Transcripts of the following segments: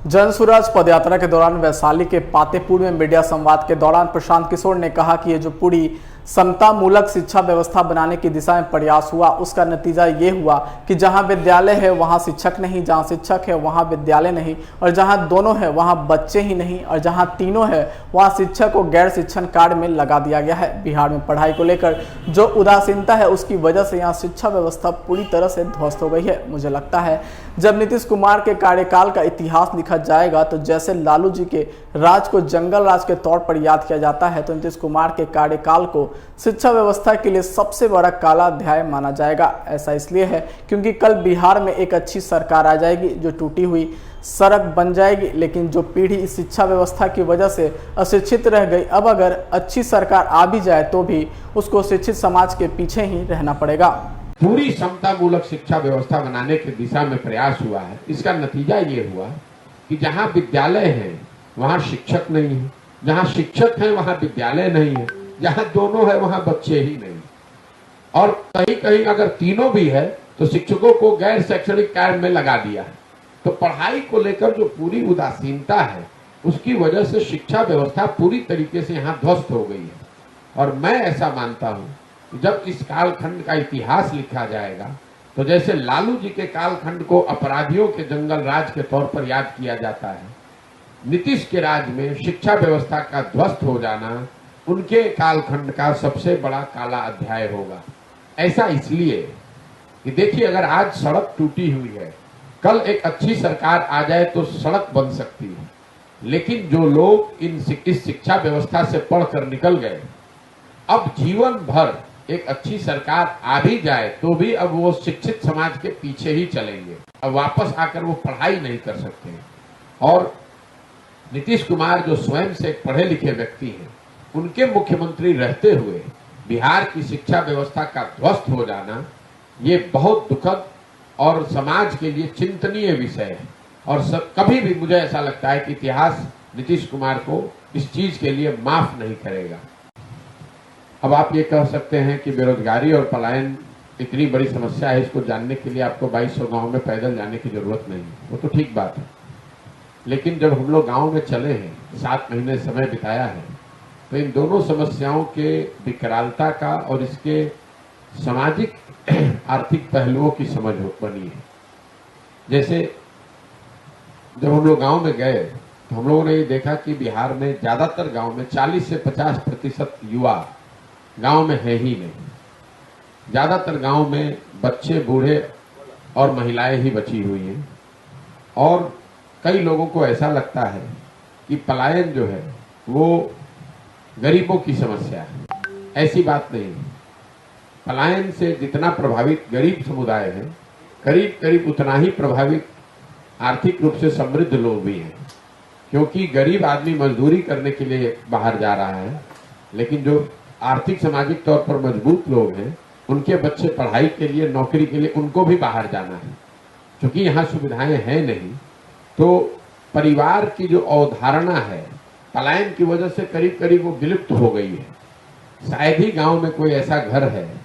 जनसुराज पदयात्रा के दौरान वैशाली के पातेपुर में मीडिया संवाद के दौरान प्रशांत किशोर ने कहा कि ये जो पूरी समता मूलक शिक्षा व्यवस्था बनाने की दिशा में प्रयास हुआ, उसका नतीजा ये हुआ कि जहां विद्यालय है वहां शिक्षक नहीं, जहां शिक्षक है वहां विद्यालय नहीं, और जहां दोनों है वहां बच्चे ही नहीं, और जहां तीनों है वहां शिक्षक को गैर शिक्षण कार्य में लगा दिया गया है। बिहार में पढ़ाई को लेकर जो उदासीनता है उसकी वजह से यहाँ शिक्षा व्यवस्था पूरी तरह से ध्वस्त हो गई है। मुझे लगता है जब नीतीश कुमार के कार्यकाल का इतिहास लिखा जाएगा तो जैसे लालू जी के राज को जंगल राज के तौर पर याद किया जाता है, तो नीतीश कुमार के कार्यकाल को शिक्षा व्यवस्था के लिए सबसे बड़ा काला अध्याय माना जाएगा। ऐसा इसलिए है क्योंकि कल बिहार में एक अच्छी सरकार आ जाएगी जो टूटी हुई सड़क बन जाएगी, लेकिन जो पीढ़ी इस शिक्षा व्यवस्था की वजह से अशिक्षित रह गई, अब अगर अच्छी सरकार आ भी जाए तो भी उसको शिक्षित समाज के पीछे ही रहना पड़ेगा। पूरी समता मूलक शिक्षा व्यवस्था बनाने की दिशा में प्रयास हुआ है। इसका नतीजा ये हुआ कि जहाँ विद्यालय है वहाँ शिक्षक नहीं है, जहाँ शिक्षक है वहाँ विद्यालय नहीं है, जहाँ दोनों है वहाँ बच्चे ही नहीं, और कहीं कहीं अगर तीनों भी है तो शिक्षकों को गैर शैक्षणिक कार्य में लगा दिया है। तो पढ़ाई को लेकर जो पूरी उदासीनता है उसकी वजह से शिक्षा व्यवस्था पूरी तरीके से यहाँ ध्वस्त हो गई है। और मैं ऐसा मानता हूँ जब इस कालखंड का इतिहास लिखा जाएगा तो जैसे लालू जी के कालखंड को अपराधियों के जंगल राज के तौर पर याद किया जाता है, नीतीश के राज में शिक्षा व्यवस्था का ध्वस्त हो जाना उनके कालखंड का सबसे बड़ा काला अध्याय होगा। ऐसा इसलिए कि देखिए, अगर आज सड़क टूटी हुई है, कल एक अच्छी सरकार आ जाए तो सड़क बन सकती है, लेकिन जो लोग इस शिक्षा व्यवस्था से पढ़कर निकल गए, अब जीवन भर एक अच्छी सरकार आ भी जाए तो भी अब वो शिक्षित समाज के पीछे ही चलेंगे, अब वापस आकर वो पढ़ाई नहीं कर सकते। और नीतीश कुमार जो स्वयं से एक पढ़े लिखे व्यक्ति हैं, उनके मुख्यमंत्री रहते हुए बिहार की शिक्षा व्यवस्था का ध्वस्त हो जाना ये बहुत दुखद और समाज के लिए चिंतनीय विषय है। और कभी भी मुझे ऐसा लगता है कि इतिहास नीतीश कुमार को इस चीज के लिए माफ नहीं करेगा। अब आप ये कह सकते हैं कि बेरोजगारी और पलायन इतनी बड़ी समस्या है, इसको जानने के लिए आपको 2200 गांव में पैदल जाने की जरूरत नहीं, वो तो ठीक बात है। लेकिन जब हम लोग गांव में चले हैं, 7 महीने समय बिताया है, तो इन दोनों समस्याओं के विकरालता का और इसके सामाजिक आर्थिक पहलुओं की समझ बनी है। जैसे जब हम लोग गांव में गए तो हम लोगों ने ये देखा कि बिहार में ज्यादातर गांव में 40 से 50% युवा गांव में है ही नहीं। ज्यादातर गांव में बच्चे, बूढ़े और महिलाएं ही बची हुई हैं। और कई लोगों को ऐसा लगता है कि पलायन जो है वो गरीबों की समस्या है। ऐसी बात नहीं। पलायन से जितना प्रभावित गरीब समुदाय है, करीब करीब उतना ही प्रभावित आर्थिक रूप से समृद्ध लोग भी हैं, क्योंकि गरीब आदमी मजदूरी करने के लिए बाहर जा रहा है, लेकिन जो आर्थिक सामाजिक तौर पर मजबूत लोग हैं, उनके बच्चे पढ़ाई के लिए, नौकरी के लिए उनको भी बाहर जाना है। क्योंकि यहाँ सुविधाएं हैं नहीं, तो परिवार की जो अवधारणा है पलायन की वजह से करीब करीब वो विलुप्त हो गई है। शायद ही गांव में कोई ऐसा घर है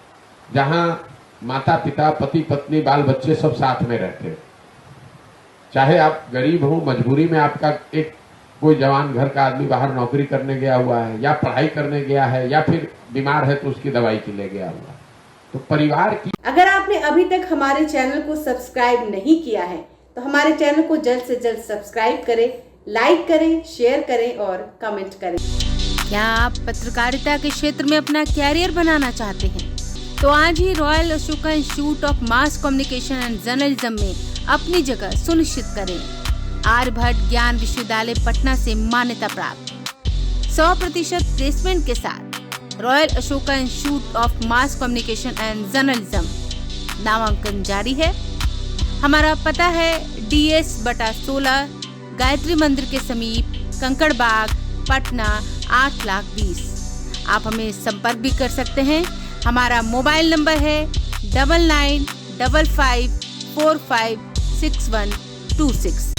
जहां माता पिता, पति पत्नी, बाल बच्चे सब साथ में रहते हैं। चाहे आप गरीब हो, मजबूरी में आपका एक कोई जवान घर का आदमी बाहर नौकरी करने गया हुआ है, या पढ़ाई करने गया है, या फिर बीमार है तो उसकी दवाई के लिए गया हुआ है। तो परिवार की अगर आपने अभी तक हमारे चैनल को सब्सक्राइब नहीं किया है तो हमारे चैनल को जल्द से जल्द सब्सक्राइब करें, लाइक करें, शेयर करें और कमेंट करें। क्या आप पत्रकारिता के क्षेत्र में अपना कैरियर बनाना चाहते हैं? तो आज ही Royal Ashoka Institute of Mass Communication and Journalism में अपनी जगह सुनिश्चित करें। आर्यभट्ट ज्ञान विश्वविद्यालय पटना से मान्यता प्राप्त 100% प्लेसमेंट के साथ royal Ashoka Institute of Mass Communication and journalism नामांकन जारी है। हमारा पता है DS/16 गायत्री मंदिर के समीप, कंकड़ बाग, पटना 8,20,000। आप हमें संपर्क भी कर सकते हैं। हमारा मोबाइल नंबर है 9955456126।